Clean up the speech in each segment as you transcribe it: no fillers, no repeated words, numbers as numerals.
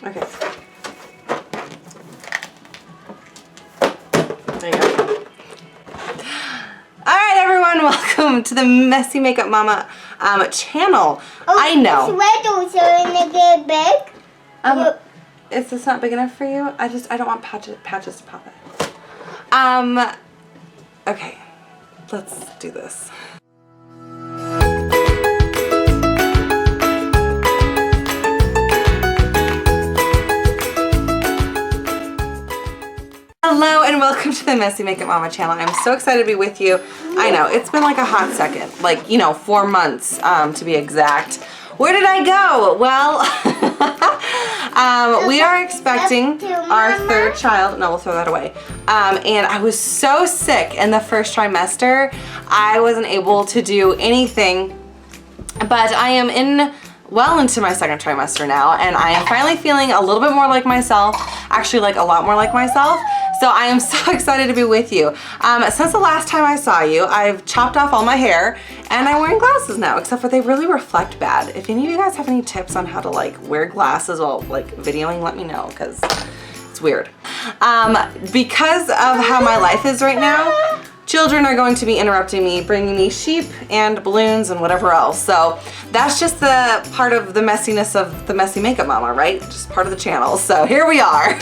Okay. There you go. Alright everyone, welcome to the Messy Makeup Mama channel. I know. Is this not big enough for you? I don't want patches to pop it. Okay. Let's do this. Hello and welcome to the Messy Makeup Mama channel. I'm so excited to be with you. I know, it's been like a hot second, like, 4 months to be exact. Where did I go? Well, we are expecting our third child. No, we'll throw that away. And I was so sick in the first trimester, I wasn't able to do anything, but I am well into my second trimester now, and I am finally feeling a little bit more like myself, actually like a lot more like myself. So I am so excited to be with you. Since the last time I saw you, I've chopped off all my hair and I'm wearing glasses now, except for they really reflect bad. If any of you guys have any tips on how to like wear glasses while like videoing, let me know, because it's weird. Because of how my life is right now, children are going to be interrupting me, bringing me sheep and balloons and whatever else. So that's just the part of the messiness of the Messy Makeup Mama, right? Just part of the channel. So here we are.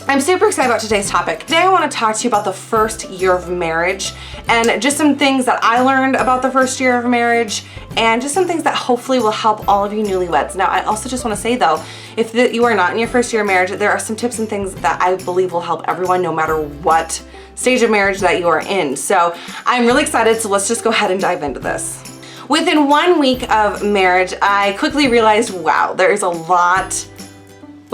I'm super excited about today's topic. Today I want to talk to you about the first year of marriage and just some things that I learned about the first year of marriage and just some things that hopefully will help all of you newlyweds. Now, I also just want to say though, if you are not in your first year of marriage, there are some tips and things that I believe will help everyone no matter what stage of marriage that you are in. So I'm really excited, so let's just go ahead and dive into this. Within 1 week of marriage, I quickly realized, wow, we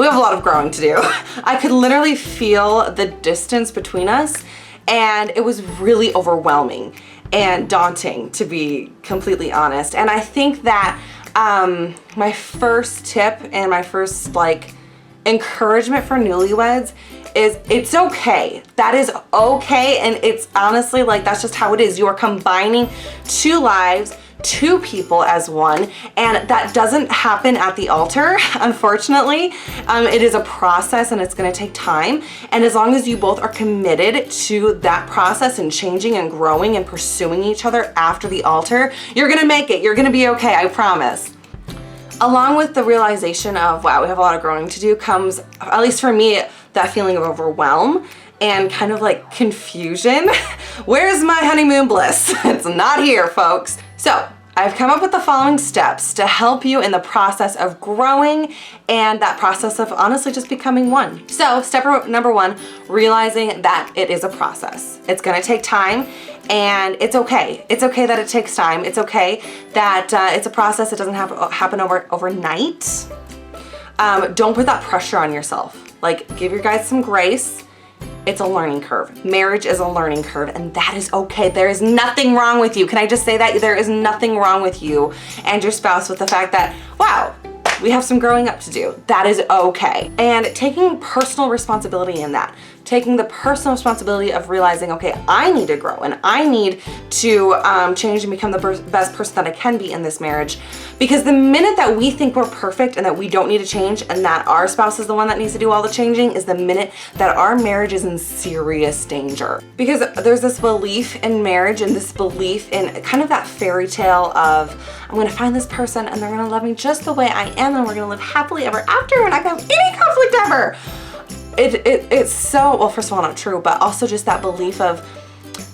have a lot of growing to do. I could literally feel the distance between us, and it was really overwhelming and daunting, to be completely honest. And I think that my first tip and my first encouragement for newlyweds is it's okay. That is okay, and it's honestly that's just how it is. You are combining 2 lives, 2 people as one, and that doesn't happen at the altar, unfortunately. It is a process and it's gonna take time, and as long as you both are committed to that process and changing and growing and pursuing each other after the altar, you're gonna make it. You're gonna be okay, I promise. Along with the realization of, wow, we have a lot of growing to do, comes, at least for me, that feeling of overwhelm and kind of like confusion. Where's my honeymoon bliss? It's not here, folks. So I've come up with the following steps to help you in the process of growing and that process of honestly just becoming one. So step number 1, realizing that it is a process. It's gonna take time, and it's okay. It's okay that it takes time. It's okay that it's a process. It doesn't happen overnight. Don't put that pressure on yourself. Give your guys some grace. It's a learning curve. Marriage is a learning curve, and that is okay. There is nothing wrong with you. Can I just say that? There is nothing wrong with you and your spouse with the fact that, wow, we have some growing up to do. That is okay. And taking personal responsibility in that. Taking the personal responsibility of realizing, okay, I need to grow and I need to change and become the best person that I can be in this marriage. Because the minute that we think we're perfect and that we don't need to change and that our spouse is the one that needs to do all the changing is the minute that our marriage is in serious danger. Because there's this belief in marriage and this belief in kind of that fairy tale of, I'm gonna find this person and they're gonna love me just the way I am and we're gonna live happily ever after and we're not gonna have any conflict ever. It's so, well, first of all, not true, but also just that belief of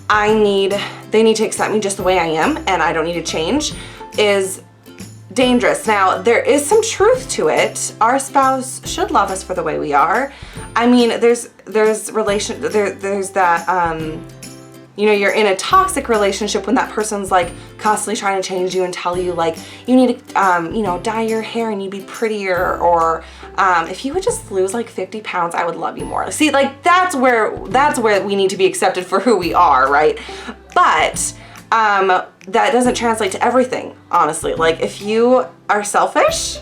they need to accept me just the way I am and I don't need to change is dangerous. Now, there is some truth to it. Our spouse should love us for the way we are. I mean, there's that, you're in a toxic relationship when that person's constantly trying to change you and tell you you need to, dye your hair and you'd be prettier, or if you would just lose 50 pounds, I would love you more. See, that's where we need to be accepted for who we are, right? But that doesn't translate to everything, honestly. If you are selfish,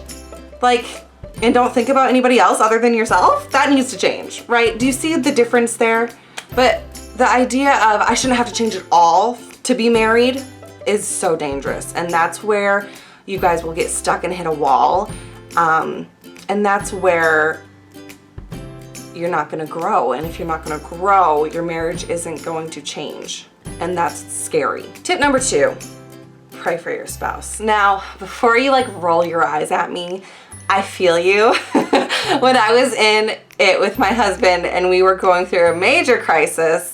and don't think about anybody else other than yourself, that needs to change, right? Do you see the difference there? But the idea of I shouldn't have to change it all to be married is so dangerous, and that's where you guys will get stuck and hit a wall. And And that's where you're not gonna grow. And if you're not gonna grow, your marriage isn't going to change. And that's scary. Tip number 2, pray for your spouse. Now, before you like roll your eyes at me, I feel you. When I was in it with my husband and we were going through a major crisis,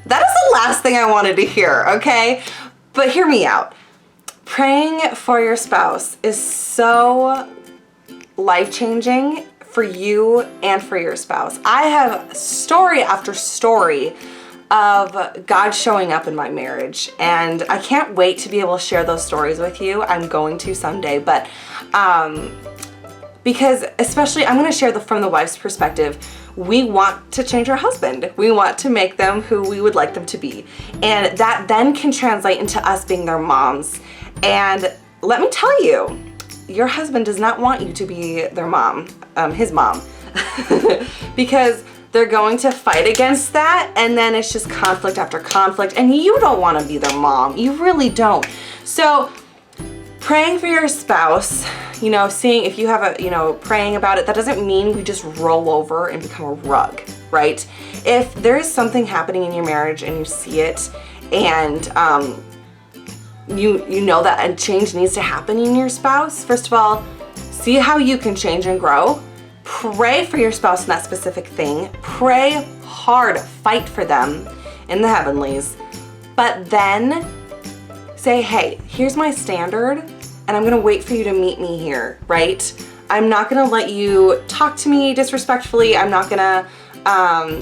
that is the last thing I wanted to hear, okay? But hear me out. Praying for your spouse is so life-changing for you and for your spouse. I have story after story of God showing up in my marriage, and I can't wait to be able to share those stories with you. I'm going to someday, but because especially I'm going to share from the wife's perspective. We want to change our husband. We want to make them who we would like them to be, and that then can translate into us being their moms. And let me tell you, your husband does not want you to be their mom, his mom, because they're going to fight against that, and then it's just conflict after conflict, and you don't want to be their mom. You really don't. So praying for your spouse, you know, seeing if you have a, you know, praying about it, that doesn't mean we just roll over and become a rug, right? If there is something happening in your marriage and you see it, and you know that a change needs to happen in your spouse, first of all, see how you can change and grow. Pray for your spouse in that specific thing. Pray hard, fight for them in the heavenlies. But then say, hey, here's my standard, and I'm gonna wait for you to meet me here, right? I'm not gonna let you talk to me disrespectfully. I'm not gonna,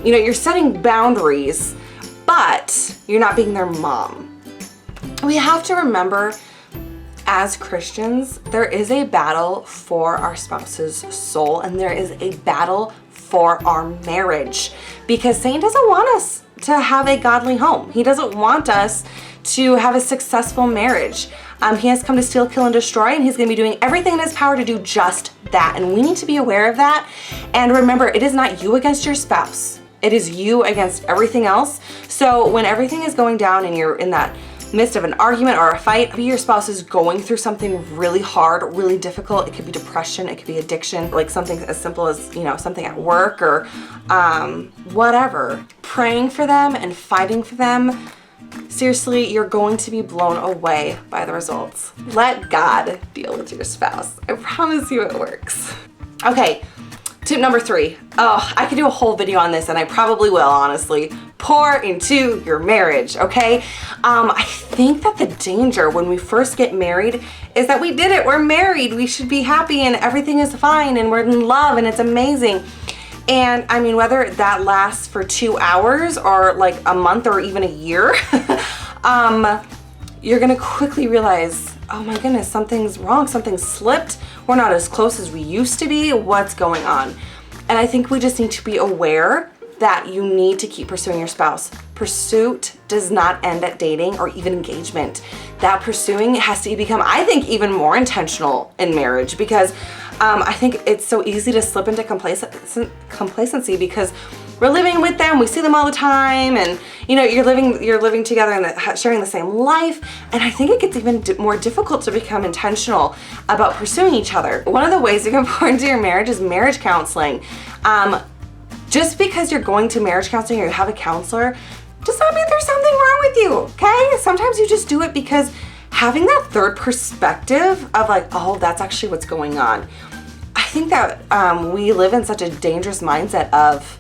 you know, you're setting boundaries, but you're not being their mom. We have to remember, as Christians, there is a battle for our spouse's soul, and there is a battle for our marriage, because Satan doesn't want us to have a godly home. He doesn't want us to have a successful marriage. He has come to steal, kill, and destroy, and he's going to be doing everything in his power to do just that. And we need to be aware of that. And remember, it is not you against your spouse. It is you against everything else. So when everything is going down and you're in that midst of an argument or a fight, maybe your spouse is going through something really hard, really difficult. It could be depression, it could be addiction, like something as simple as, you know, something at work or whatever. Praying for them and fighting for them, seriously, you're going to be blown away by the results. Let God deal with your spouse. I promise you it works. Okay, tip number 3. Oh, I could do a whole video on this, and I probably will, honestly. Pour into your marriage, okay? I think that the danger when we first get married is that we did it. We're married. We should be happy and everything is fine and we're in love and it's amazing. And I mean, whether that lasts for 2 hours or like a month or even a year, you're gonna quickly realize, oh my goodness, something's wrong, something slipped. We're not as close as we used to be. What's going on? And I think we just need to be aware that you need to keep pursuing your spouse. Pursuit does not end at dating or even engagement. That pursuing has to become, I think, even more intentional in marriage, because I think it's so easy to slip into complacency because we're living with them, we see them all the time, and you know, you're living together and sharing the same life, and I think it gets even more difficult to become intentional about pursuing each other. One of the ways you can pour into your marriage is marriage counseling. Just because you're going to marriage counseling or you have a counselor does not mean there's something wrong with you, okay? Sometimes you just do it because having that third perspective of like, oh, that's actually what's going on. I think that we live in such a dangerous mindset of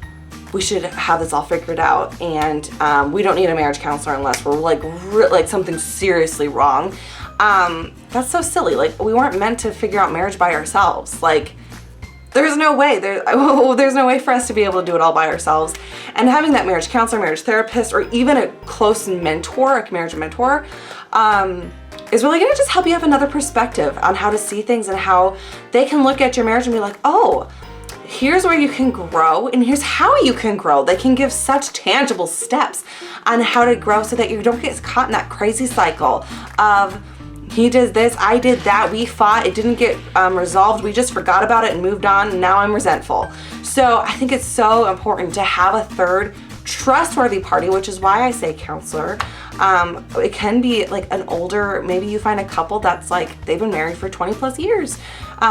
we should have this all figured out, and we don't need a marriage counselor unless we're like something seriously wrong. That's so silly. Like, we weren't meant to figure out marriage by ourselves. Like, there's no way for us to be able to do it all by ourselves. And having that marriage counselor, marriage therapist, or even a close mentor, a marriage mentor, is really gonna just help you have another perspective on how to see things and how they can look at your marriage and be like, oh, here's where you can grow and here's how you can grow. They can give such tangible steps on how to grow so that you don't get caught in that crazy cycle of, he did this, I did that, we fought, it didn't get resolved, we just forgot about it and moved on, and now I'm resentful. So I think it's so important to have a third trustworthy party, which is why I say counselor. It can be like an older, maybe you find a couple that's like, they've been married for 20 plus years.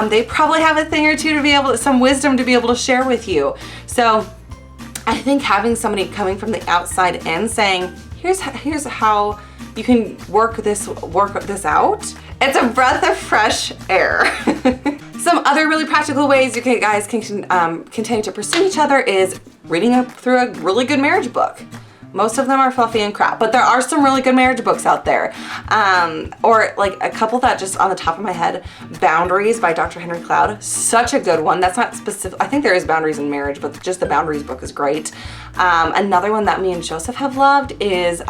They probably have a thing or two to be able to, some wisdom to be able to share with you. So I think having somebody coming from the outside in saying, here's how you can work this out. It's a breath of fresh air. Some other really practical ways you guys can continue to pursue each other is reading through a really good marriage book. Most of them are fluffy and crap, but there are some really good marriage books out there. Or like a couple that just on the top of my head, Boundaries by Dr. Henry Cloud. Such a good one. That's not specific. I think there is boundaries in marriage, but just the Boundaries book is great. Another one that me and Joseph have loved is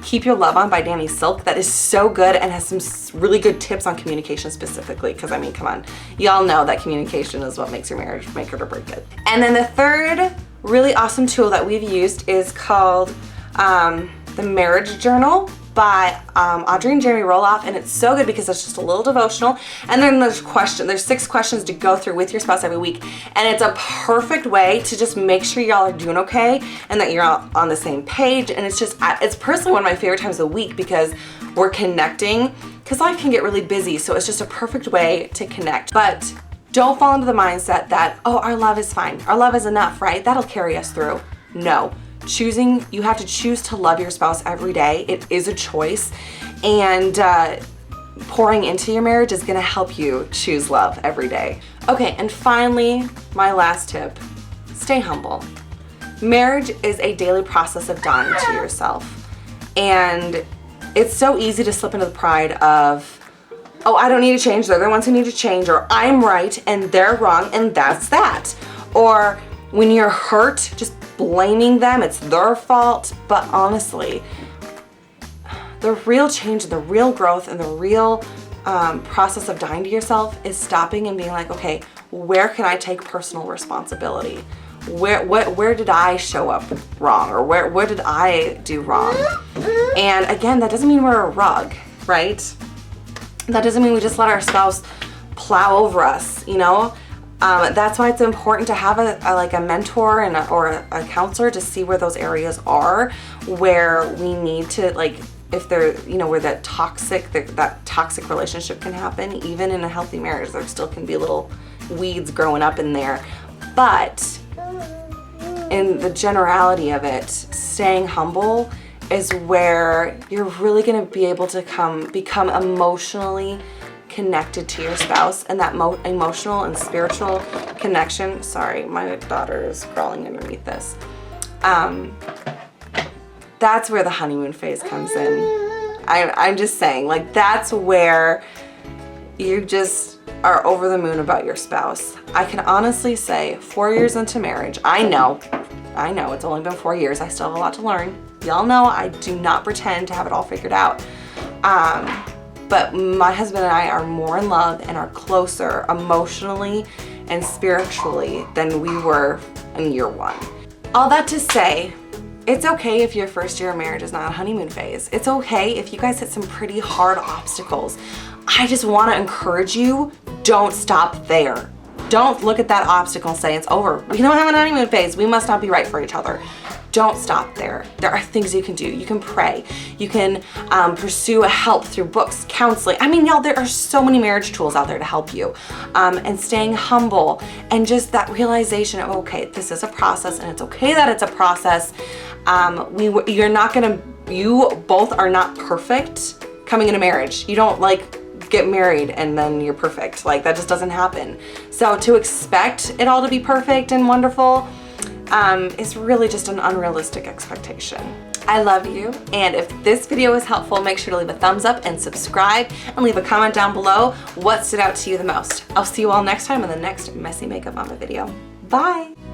Keep Your Love On by Danny Silk. That is so good and has some really good tips on communication specifically, because I mean, come on, y'all know that communication is what makes your marriage make it or break it. And then the third really awesome tool that we've used is called the Marriage Journal by Audrey and Jeremy Roloff, and it's so good because it's just a little devotional, and then there's 6 questions to go through with your spouse every week, and it's a perfect way to just make sure y'all are doing okay and that you're all on the same page. And it's personally one of my favorite times of the week because we're connecting, because life can get really busy, so it's just a perfect way to connect. But don't fall into the mindset that, oh, our love is fine, our love is enough, right? That'll carry us through. No. You have to choose to love your spouse every day. It is a choice, and pouring into your marriage is gonna help you choose love every day. Okay, and finally, my last tip, stay humble. Marriage is a daily process of dying to yourself, and it's so easy to slip into the pride of, oh, I don't need to change, they're the ones who need to change, or I'm right and they're wrong and that's that. Or when you're hurt, just blaming them, it's their fault. But honestly, the real change, the real growth, and the real process of dying to yourself is stopping and being like, okay, where can I take personal responsibility? Where did I show up wrong, or where did I do wrong? And again, that doesn't mean we're a rug, right? That doesn't mean we just let our spouse plow over us, you know? That's why it's important to have a mentor or a counselor to see where those areas are, where we need to, like, if they're, you know, where that toxic relationship can happen. Even in a healthy marriage, there still can be little weeds growing up in there. But in the generality of it, staying humble is where you're really going to be able to become emotionally connected to your spouse, and that emotional and spiritual connection. Sorry, my daughter is crawling underneath this. That's where the honeymoon phase comes in. I'm just saying, like, that's where you just are over the moon about your spouse. I can honestly say 4 years into marriage, I know it's only been 4 years. I still have a lot to learn. Y'all know I do not pretend to have it all figured out. But my husband and I are more in love and are closer emotionally and spiritually than we were in year 1. All that to say, it's okay if your first year of marriage is not a honeymoon phase. It's okay if you guys hit some pretty hard obstacles. I just want to encourage you, don't stop there. Don't look at that obstacle and say it's over. We don't have an honeymoon phase. We must not be right for each other. Don't stop there. There are things you can do. You can pray. You can pursue help through books, counseling. I mean, y'all, there are so many marriage tools out there to help you. And staying humble, and just that realization of, okay, this is a process, and it's okay that it's a process. You both are not perfect coming into marriage. You don't get married and then you're perfect. Like, that just doesn't happen. So to expect it all to be perfect and wonderful is really just an unrealistic expectation. I love you, and if this video was helpful, make sure to leave a thumbs up and subscribe, and leave a comment down below what stood out to you the most. I'll see you all next time in the next Messy Makeup Mama video. Bye!